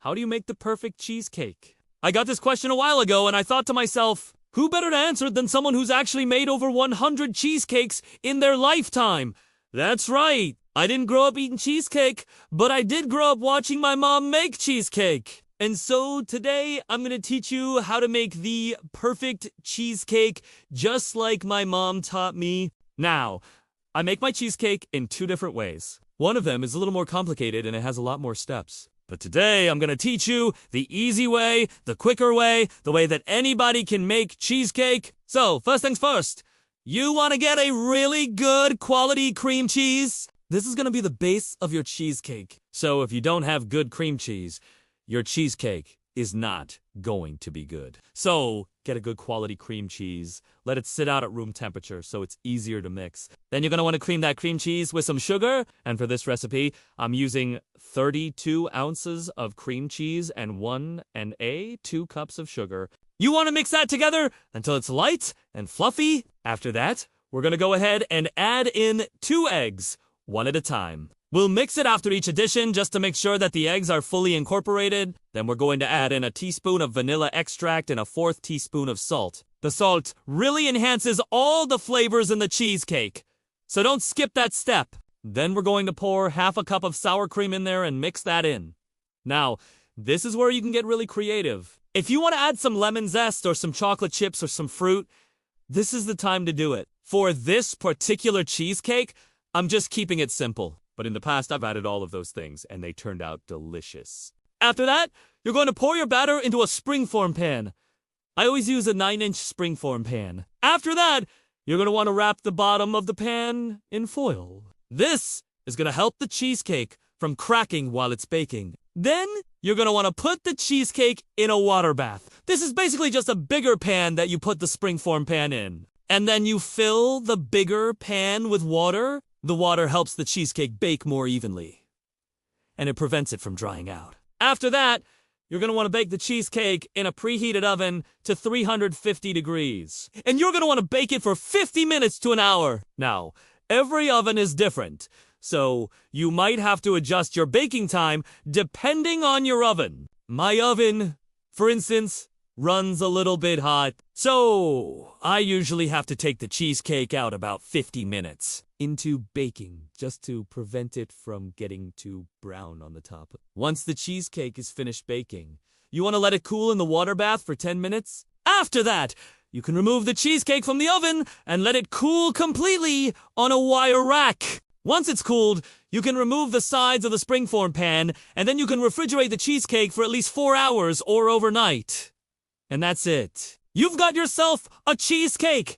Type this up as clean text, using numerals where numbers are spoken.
How do you make the perfect cheesecake? I got this question a while ago and I thought to myself, who better to answer it than someone who's actually made over 100 cheesecakes in their lifetime? That's right. I didn't grow up eating cheesecake, but I did grow up watching my mom make cheesecake. And so today I'm going to teach you how to make the perfect cheesecake just like my mom taught me. Now, I make my cheesecake in two different ways. One of them is a little more complicated and it has a lot more steps. But today I'm going to teach you the easy way, the quicker way, the way that anybody can make cheesecake. So, first things first, you want to get a really good quality cream cheese. This is going to be the base of your cheesecake. So if you don't have good cream cheese, your cheesecake is not going to be good. So get a good quality cream cheese. Let it sit out at room temperature so it's easier to mix. Then you're going to want to cream that cream cheese with some sugar. And for this recipe, I'm using 32 ounces of cream cheese and 2 cups of sugar. You want to mix that together until it's light and fluffy. After that, we're going to go ahead and add in 2 eggs, one at a time. We'll mix it after each addition just to make sure that the eggs are fully incorporated. Then we're going to add in a teaspoon of vanilla extract and a 1/4 teaspoon of salt. The salt really enhances all the flavors in the cheesecake, so don't skip that step. Then we're going to pour 1/2 cup of sour cream in there and mix that in. Now, this is where you can get really creative. If you want to add some lemon zest or some chocolate chips or some fruit, this is the time to do it. For this particular cheesecake, I'm just keeping it simple. But in the past, I've added all of those things, and they turned out delicious. After that, you're going to pour your batter into a springform pan. I always use a 9-inch springform pan. After that, you're going to want to wrap the bottom of the pan in foil. This is going to help the cheesecake from cracking while it's baking. Then, you're going to want to put the cheesecake in a water bath. This is basically just a bigger pan that you put the springform pan in. And then you fill the bigger pan with water. The water helps the cheesecake bake more evenly, and it prevents it from drying out. After that, you're going to want to bake the cheesecake in a preheated oven to 350 degrees. And you're going to want to bake it for 50 minutes to an hour. Now, every oven is different, so you might have to adjust your baking time depending on your oven. My oven, for instance, runs a little bit hot, so I usually have to take the cheesecake out about 50 minutes into baking just to prevent it from getting too brown on the top. Once the cheesecake is finished baking, you want to let it cool in the water bath for 10 minutes. After that, you can remove the cheesecake from the oven and let it cool completely on a wire rack. Once it's cooled, you can remove the sides of the springform pan, and then you can refrigerate the cheesecake for at least 4 hours or overnight. And that's it. You've got yourself a cheesecake!